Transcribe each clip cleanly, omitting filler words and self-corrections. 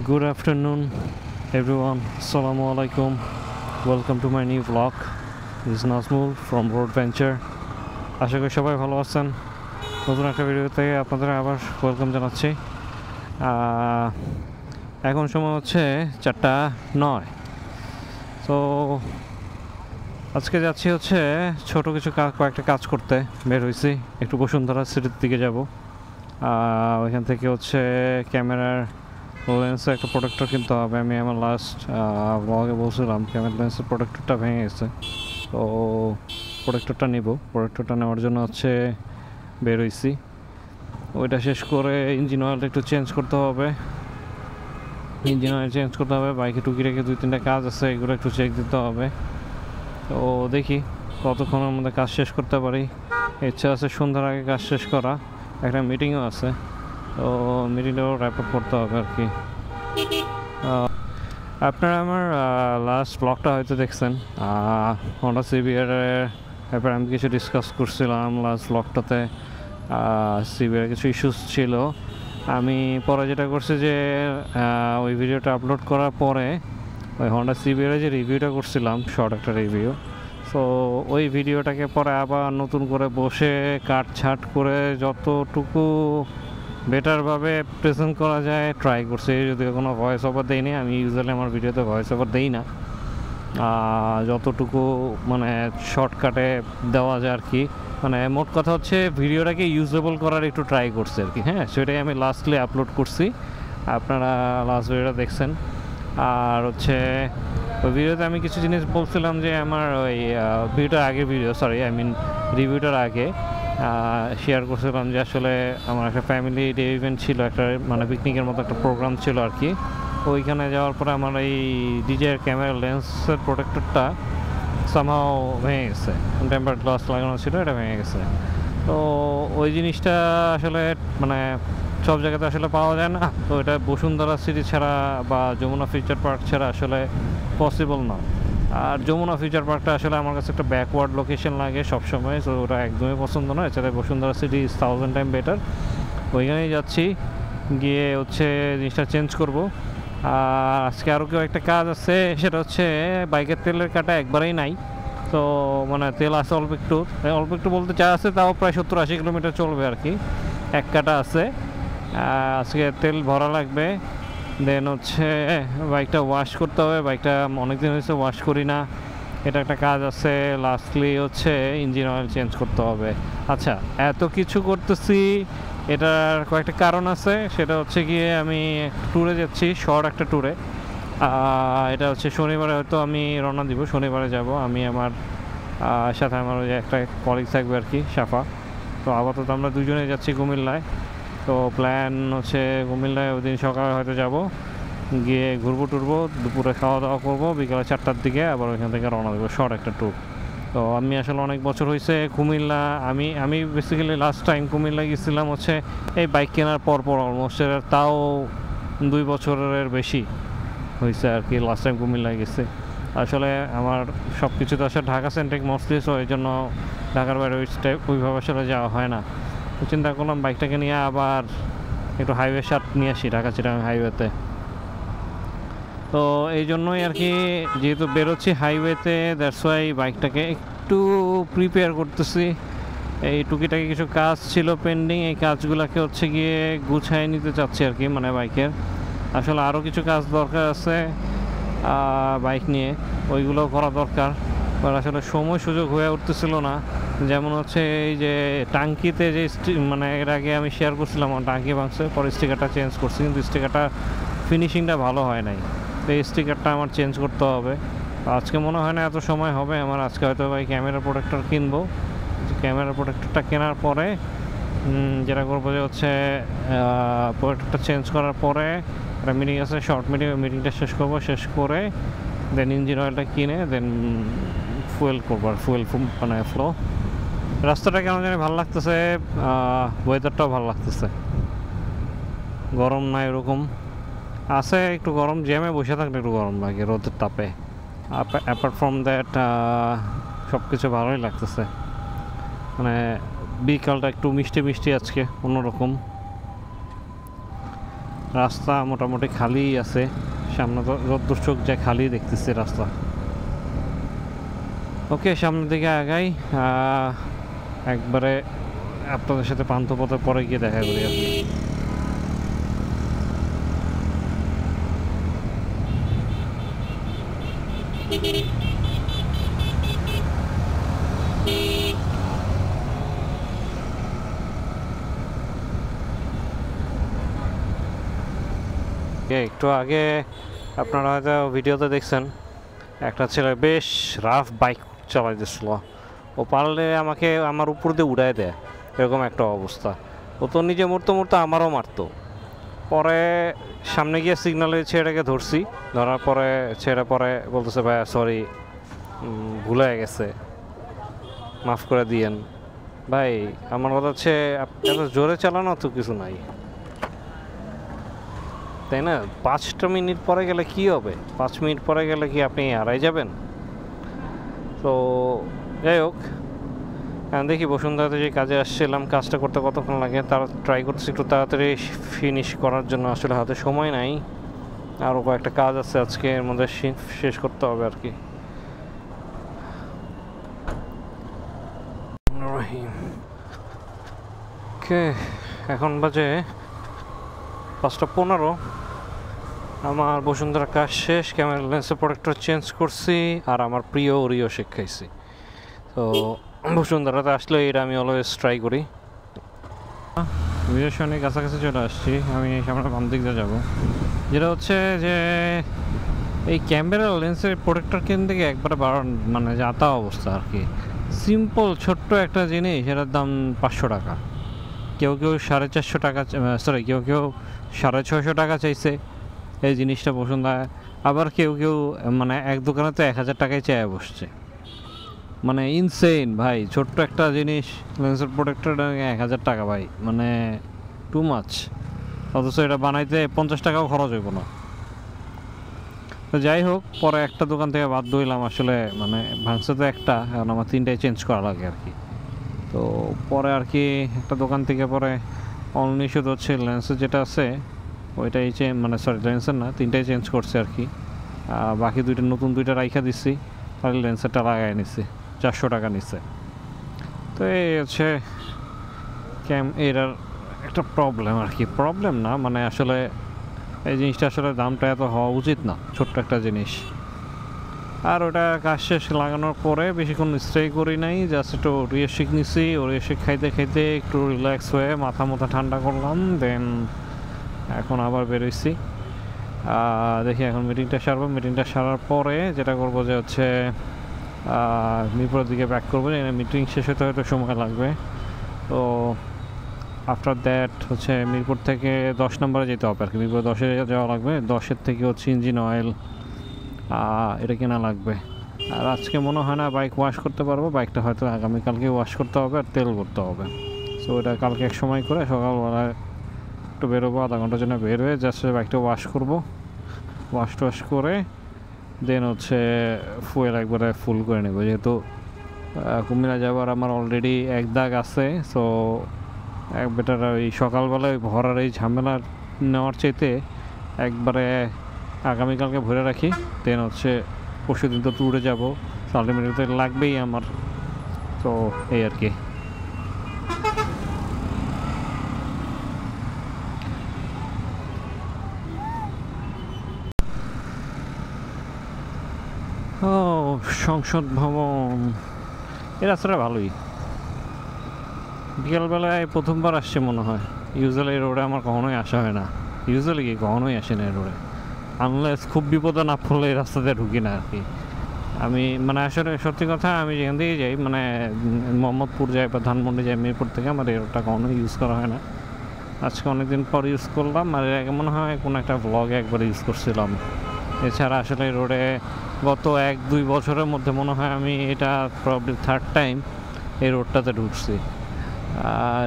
Good afternoon, everyone. Assalamu alaikum. Welcome to my new vlog. This is Nazmul from Road Venture. আশা করি সবাই ভালো আছেন। নতুন একটা ভিডিওতে আপনাদের আবার ওয়েলকাম জানাচ্ছি। এখন সময় হচ্ছে 4:09। তো আজকে যাচ্ছি হচ্ছে ছোট কিছু কয়েকটা কাজ করতে বের হয়েছি। একটু বসুন্ধরা সিটির দিকে যাব। ওইখান থেকে হচ্ছে ক্যামেরার লেন্সে একটা প্রোটেক্টর কিনতে হবে। আমি আমার লাস্ট ব্লগে বলছিলাম ক্যামেরা লেন্সের প্রোটেক্টরটা ভেঙে গেছে, তো প্রোটেক্টরটা নিব। প্রোটেক্টরটা নেওয়ার জন্য হচ্ছে বের হয়েছি। ওইটা শেষ করে ইঞ্জিন অয়েলটা একটু চেঞ্জ করতে হবে। বাইকে টুকি রেখে 2-3টা কাজ আছে, এগুলো একটু চেক দিতে হবে। তো দেখি কতক্ষণের মধ্যে কাজ শেষ করতে পারি। ইচ্ছা আছে সন্ধ্যার আগে কাজ শেষ করা। একটা মিটিংও আছে, তো মিটিংটাও র্যাপ আপ করতে হবে আর কি। আপনারা আমার লাস্ট ব্লগটা হয়তো দেখছেন, হন্ডা সিবিআরের ব্যাপারে আমি কিছু ডিসকাস করছিলাম লাস্ট ব্লগটাতে। সিবিআর কিছু ইস্যুস ছিল। আমি পরে যেটা করছি যে ওই ভিডিওটা আপলোড করার পরে ওই হন্ডা সিবিআর যে রিভিউটা করছিলাম, শর্ট একটা রিভিউ, সো ওই ভিডিওটাকে পরে আবার নতুন করে বসে কাটছাট করে যতটুকু বেটারভাবে প্রেজেন্ট করা যায় ট্রাই করছি। যদিও কোনো ভয়েস ওভার দেইনি, আমি ইউজুয়ালি আমার ভিডিওতে ভয়েস ওভার দেই না। যতটুকু মানে শর্টকাটে দেওয়া যায় আর কি, মানে মোট কথা হচ্ছে ভিডিওটাকে ইউজেবল করার একটু ট্রাই করছি আর কি। হ্যাঁ, সেটাই আমি লাস্টলি আপলোড করছি, আপনারা লাস্ট ভিডিওটা দেখছেন। আর হচ্ছে ওই ভিডিওতে আমি কিছু জিনিস বলছিলাম যে আমার ওই রিভিউটার আগে শেয়ার করছিলাম যে আসলে আমার একটা ফ্যামিলি ডে ইভেন্ট ছিল, একটা মানে পিকনিকের মতো একটা প্রোগ্রাম ছিল আর কি। ওইখানে যাওয়ার পরে আমার এই ডিজের ক্যামেরা লেন্সের প্রোটেক্টরটা সামহাও ভেঙে গেছে। টেম্পার গ্লাস লাগানো ছিল, এটা ভেঙে গেছে। তো ওই জিনিসটা আসলে মানে সব জায়গাতে আসলে পাওয়া যায় না। তো এটা বসুন্ধরা সিটি ছাড়া বা যমুনা ফিউচার পার্ক ছাড়া আসলে পসিবল না। আর যমুনা ফিউচার পার্কটা আসলে আমার কাছে একটা ব্যাকওয়ার্ড লোকেশন লাগে সবসময়, তো ওটা একদমই পছন্দ নয়। এছাড়া Bashundhara city is 1000 time better. ওইখানেই যাচ্ছি, গিয়ে হচ্ছে জিনিসটা চেঞ্জ করব। আর আজকে আরও কেউ একটা কাজ আছে, সেটা হচ্ছে বাইকের তেলের কাটা একবারেই নাই। তো মানে তেল আছে অল্প একটু বলতে চা আছে, তাও প্রায় 70-80 কিলোমিটার চলবে আর কি। এক কাটা আছে, আজকে তেল ভরা লাগবে। দেন হচ্ছে বাইকটা ওয়াশ করতে হবে। বাইকটা অনেকদিন হয়েছে ওয়াশ করি না, এটা একটা কাজ আছে। লাস্টলি হচ্ছে ইঞ্জিন অয়েল চেঞ্জ করতে হবে। আচ্ছা, এত কিছু করতেছি, এটার কয়েকটা কারণ আছে। সেটা হচ্ছে গিয়ে আমি ট্যুরে যাচ্ছি, শর্ট একটা ট্যুরে। এটা হচ্ছে শনিবারে হয়তো আমি রওনা দিব, শনিবারে যাব আমি। আমার সাথে আমার ওই একটা কলিগ থাকবে আর কি, সাফা। তো আপাতত আমরা দুজনে যাচ্ছি কুমিল্লায়। তো প্ল্যান হচ্ছে কুমিল্লায় ওই দিন সকালে হয়তো যাব, গিয়ে ঘুরবো টুরবো, দুপুরে খাওয়া দাওয়া করবো, বিকালে 4টার দিকে আবার ওইখান থেকে রওনা দেবো, শর্ট একটা ট্যুর। তো আমি আসলে অনেক বছর হয়েছে কুমিল্লা, আমি বেসিক্যালি লাস্ট টাইম কুমিল্লা গেছিলাম হচ্ছে এই বাইক কেনার পর অলমোস্ট, তাও 2 বছরের বেশি হয়েছে আর কি লাস্ট টাইম কুমিল্লায় গেছে। আসলে আমার সব কিছু তো আসলে ঢাকা সেন্ট্রিক মোস্টলি, সো এই জন্য ঢাকার বাইরে ওইভাবে আসলে যাওয়া হয় না। তো চিন্তা করলাম বাইকটাকে নিয়ে আবার একটু হাইওয়ে শার্ট নিয়ে আসি, ঢাকা চিটাগাং হাইওয়েতে। তো এই জন্যই আর কি, যেহেতু বেরোচ্ছি হাইওয়েতে, দ্যাটস ওয়াই বাইকটাকে একটু প্রিপেয়ার করতেছি। এই টুকিটাকি কিছু কাজ ছিল পেন্ডিং, এই কাজগুলোকে হচ্ছে গিয়ে গুছাই নিতে চাচ্ছি আর কি, মানে বাইকের। আসলে আরও কিছু কাজ দরকার আছে বাইক নিয়ে, ওইগুলো করা দরকার। বাট আসলে সময় সুযোগ হয়ে উঠতেছিল না। যেমন হচ্ছে এই যে টাঙ্কিতে যে মানে এর আগে আমি শেয়ার করছিলাম আমার টাঙ্কি ভাঙছে, পরে স্টিকারটা চেঞ্জ করছি, কিন্তু স্টিকারটা ফিনিশিংটা ভালো হয় নাই। তো এই স্টিকারটা আমার চেঞ্জ করতে হবে। আজকে মনে হয় না এত সময় হবে আমার। আজকে হয়তো ভাই ক্যামেরা প্রোটেক্টর কিনবো। ক্যামেরা প্রোটেক্টরটা কেনার পরে যেটা করবো যে হচ্ছে প্রোটেক্টরটা চেঞ্জ করার পরে একটা মিটিং আছে, শর্ট মিটিংটা শেষ করবো। শেষ করে দেন ইঞ্জিন অয়েলটা কিনে দেন ফুয়েল করবো। আর ফুয়েল মানে ফ্লো, রাস্তাটা কেমন জানি ভালো লাগতেছে, ওয়েদারটাও ভালো লাগতেছে, গরম না এরকম আছে। একটু গরম, জ্যামে বসে থাকলে একটু গরম লাগে রোদের তাপে। অ্যাপার্ট ফ্রম দ্যাট সব কিছু ভালোই লাগতেছে। মানে বিকালটা একটু মিষ্টি আজকে, অন্যরকম। রাস্তা মোটামুটি খালি আছে, সামনে তো যতদূর চোখ যায় খালি দেখতেছি রাস্তা। ওকে, সামনের দিকে আগাই, একবারে আপনাদের সাথে পান্থপথে পরে গিয়ে দেখা করি আর কি। একটু আগে আপনারা হয়তো ভিডিওতে দেখছেন একটা ছেলে বেশ রাফ বাইক চালাইতেছিল, ও পারলে আমাকে আমার উপর দিয়ে উড়াই দেয়, এরকম একটা অবস্থা। ও তো নিজে মরতে মরতে আমারও মারতো। পরে সামনে গিয়ে সিগনালে ছেলেটাকে ধরছি, ধরার পরে ছেলে পরে বলতেছে ভাইয়া সরি, ভুলে গেছে, মাফ করে দিয়েন। ভাই আমার কথা হচ্ছে এত জোরে চালানো তো কিছু নাই, তাই না? 5টা মিনিট পরে গেলে কি হবে? 5 মিনিট পরে গেলে কি আপনি হারাই যাবেন? তো যাই হোক, দেখি বসুন্ধরাতে যে কাজে আসছিলাম, কাজটা করতে কতক্ষণ লাগে তার ট্রাই করতেছি একটু তাড়াতাড়ি ফিনিশ করার জন্য। আসলে হাতে সময় নাই, আরও কয়েকটা কাজ আছে আজকে, এর মধ্যে শেষ করতে হবে আর কি। ওকে, এখন বাজে 5:15। আমার বসুন্ধরা কাজ শেষ, ক্যামেরা লেন্সের প্রোটেক্টর চেঞ্জ করছি, আর আমার প্রিয় ওরিও শেক খাইছি। তো বসুন্ধরাতে আসলে এটা আমি অলওয়েজ ট্রাই করি। বিজয়সনের কাছাকাছি চলে আসছি, আমি সামনে বাম দিক দিয়ে যাবো। যেটা হচ্ছে যে এই ক্যামেরা লেন্সের প্রোটেক্টর কিনতে থেকে একবারে মানে যাতা অবস্থা আর কি। সিম্পল ছোট্ট একটা জিনিস, এটার দাম 500 টাকা, কেউ কেউ 450 টাকা, সরি কেউ কেউ 650 টাকা চাইছে এই জিনিসটা বসুন্ধরায়। আবার কেউ কেউ মানে এক দোকানে তো 1000 টাকায় চেয়ে বসছে, মানে ইনসেইন ভাই। ছোট্ট একটা জিনিস লেন্সের প্রোটেক্টর 1000 টাকা ভাই, মানে টু মাচ। অথচ এটা বানাইতে 50 টাকাও খরচ হইব না। তো যাই হোক, পরে একটা দোকান থেকে বাধ্য হইলাম, আসলে মানে ভাঙছে তো একটা, এখন আমার 3টাই চেঞ্জ করা লাগে আর কি। তো পরে আর কি একটা দোকান থেকে পরে অনলি শুধু হচ্ছে লেন্সের যেটা আছে ওইটাই মানে সরি লেন্সের না, 3টাই চেঞ্জ করছে আর কি। বাকি নতুন দুইটা রাইখা দিচ্ছি, তাহলে লেন্সেরটা লাগাই নিচ্ছি, 400 টাকা নিচ্ছে। তো এই হচ্ছে এটার একটা প্রবলেম আর কি। প্রবলেম না, মানে আসলে এই জিনিসটা আসলে দামটা এত হওয়া উচিত না, ছোট্ট একটা জিনিস। আর ওটা কাজ শেষ লাগানোর পরে বেশিক্ষণ স্টে করি নাই, জাস্ট একটু ওরিও শেক নিছি, ওরিও শেক খাইতে খাইতে একটু রিল্যাক্স হয়ে মাথা ঠান্ডা করলাম, দেন এখন আবার বেরোইছি। দেখি এখন মিটিংটা সারবো, মিটিংটা সারার পরে যেটা করবো যে হচ্ছে মিরপুরের দিকে ব্যাক করবো। মিটিং শেষ হতে হয়তো সময় লাগবে। তো আফটার দ্যাট হচ্ছে মিরপুর থেকে 10 নম্বরে যেতে হবে আর কি। মিরপুর 10-এ যাওয়া লাগবে, 10-এর থেকে হচ্ছে ইঞ্জিন অয়েল এটা কেনা লাগবে। আর আজকে মনে হয় না বাইক ওয়াশ করতে পারবো, বাইকটা হয়তো আগামীকালকে ওয়াশ করতে হবে আর তেল করতে হবে। সো এটা কালকে এক সময় করে সকালবেলায় একটু বেরোবো, আধা ঘন্টার জন্য বের হয়ে জাস্ট বাইকটা ওয়াশ করবো, ওয়াশ করে দেন হচ্ছে ফুয়েল একবারে ফুল করে নেবো। যেহেতু কুমিল্লা যাবার আমার অলরেডি এক দাগ আছে, সো বেটার ওই সকালবেলায় ভরার এই ঝামেলা নেওয়ার চাইতে একবারে আগামীকালকে ভরে রাখি, দেন হচ্ছে পরশু দিন তো ট্যুরে যাবো, আলটিমেটলি লাগবেই আমার। তো এই আর কি। ও সংসদ ভবন, এই রাস্তাটা ভালোই। বিকালবেলায় প্রথমবার আসছে মনে হয়। ইউজুয়ালি এই রোডে আমার কখনোই আসা হয় না, ইউজুয়ালি কি কখনোই আসে না এই রোডে, আনলেস খুব বিপদে না পড়লে এই রাস্তাতে ঢুকি না আর কি। আমি মানে আসলে সত্যি কথা, আমি যেখান থেকে যাই মানে মোহাম্মদপুর যাই বা ধানমন্ডি যাই মিরপুর থেকে, আমার এই রোডটা কখনোই ইউজ করা হয় না। আজকে অনেকদিন পর ইউজ করলাম, আর এর আগে মনে হয় কোনো একটা ব্লগে একবার ইউজ করছিলাম। এছাড়া আসলে এই রোডে গত 1-2 বছরের মধ্যে মনে হয় আমি এটা প্রবলি 3rd টাইম এই রোডটাতে ঢুকছি।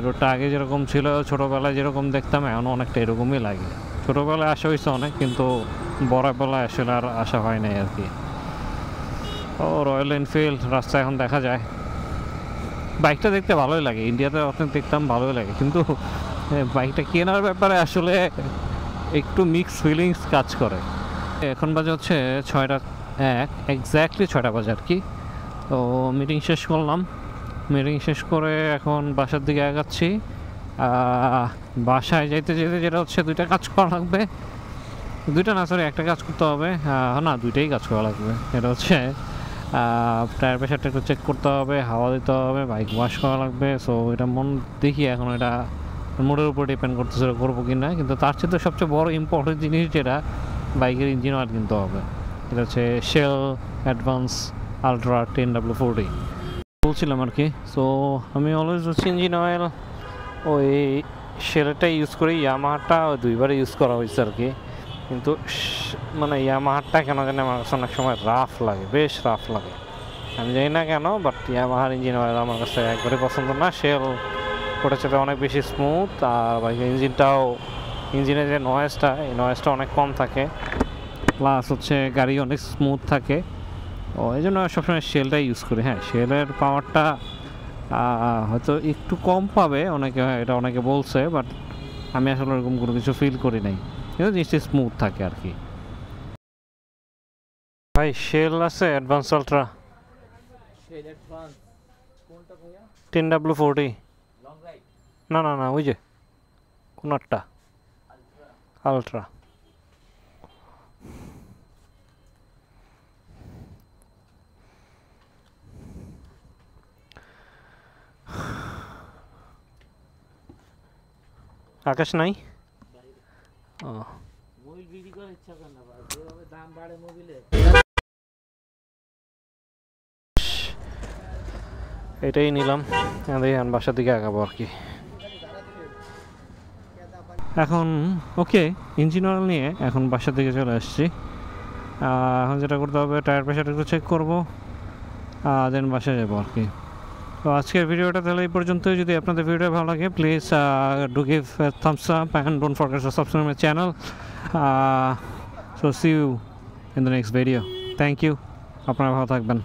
রোডটা আগে যেরকম ছিল, ছোটোবেলায় যেরকম দেখতাম, এখন অনেকটা এরকমই লাগে। ছোটোবেলায় আসা হয়েছে অনেক, কিন্তু বড়বেলায় আসলে আর আসা হয় নাই আর কি। ও রয়্যাল এনফিল্ড রাস্তা এখন দেখা যায়, বাইকটা দেখতে ভালোই লাগে। ইন্ডিয়াতে অনেক দেখতাম ভালোই লাগে, কিন্তু বাইকটা কেনার ব্যাপারে আসলে একটু মিক্স ফিলিংস কাজ করে। এখন বাজে হচ্ছে 6:01, এক্স্যাক্টলি 6টা বাজে আর কি। তো মিটিং শেষ করলাম, মিটিং শেষ করে এখন বাসার দিকে আগাচ্ছি। বাসায় যাইতে যেতে যেটা হচ্ছে 2টা কাজ করা লাগবে, 2টা না সরি 1টা কাজ করতে হবে, না 2টাই কাজ করা লাগবে। এটা হচ্ছে টায়ার প্রেশারটা একটু চেক করতে হবে, হাওয়া দিতে হবে, বাইক ওয়াশ করা লাগবে। সো এটা দেখি এখন এটা মোডের উপর ডিপেন্ড করতেছে করবো কি না। কিন্তু তার চেয়ে সবচেয়ে বড় ইম্পর্টেন্ট জিনিস যেটা বাইকের ইঞ্জিন অয়েল কিনতে হবে, এটা হচ্ছে শেল অ্যাডভান্স আলট্রা 10W40 বলছিলাম আর কি। সো আমি অলওয়েজ হচ্ছে ইঞ্জিন অয়েল ওই শেলটাই ইউজ করি, ইয়ামাহাটা 2বারে ইউজ করা হয়েছে আর কি। কিন্তু মানে ইয়ামাহাটা কেন জানি আমার কাছে অনেক সময় রাফ লাগে, বেশ রাফ লাগে, আমি জানি না কেন, বাট ইয়ামাহার ইঞ্জিন অয়েল আমার কাছে একবারে পছন্দ না। শেল ওটা সেটা অনেক বেশি স্মুথ, আর বাইকের ইঞ্জিনের যে নয়েজটা, এই নয়েজটা অনেক কম থাকে, প্লাস হচ্ছে গাড়ি অনেক স্মুথ থাকে। ও এই জন্য সবসময় শেলটাই ইউজ করি। হ্যাঁ, শেলের পাওয়ারটা হয়তো একটু কম পাবে এটা অনেকে বলছে, বাট আমি আসলে ওরকম কোনো কিছু ফিল করি নাই, কিন্তু জিনিসটা স্মুথ থাকে আর কি। ভাই শেল আছে অ্যাডভান্স আলট্রা 10W40, না না না ওই যে কোনটা আলট্রা। আকাশ নাই, এটাই নিলাম, বাসার দিকে আগাবো আর কি। এখন ওকে, ইঞ্জিন অয়েল নিয়ে এখন বাসার দিকে চলে আসছি। এখন যেটা করতে হবে, টায়ার প্রেশারটা একটু চেক করবো, দেন বাসায় যাবো আর কি। তো আজকের ভিডিওটা তাহলে এই পর্যন্তই। যদি আপনাদের ভিডিওটা ভালো লাগে, please do give thumbs up and don't forget to subscribe my channel. So see you in the next video. Thank you, আপনারা ভালো থাকবেন।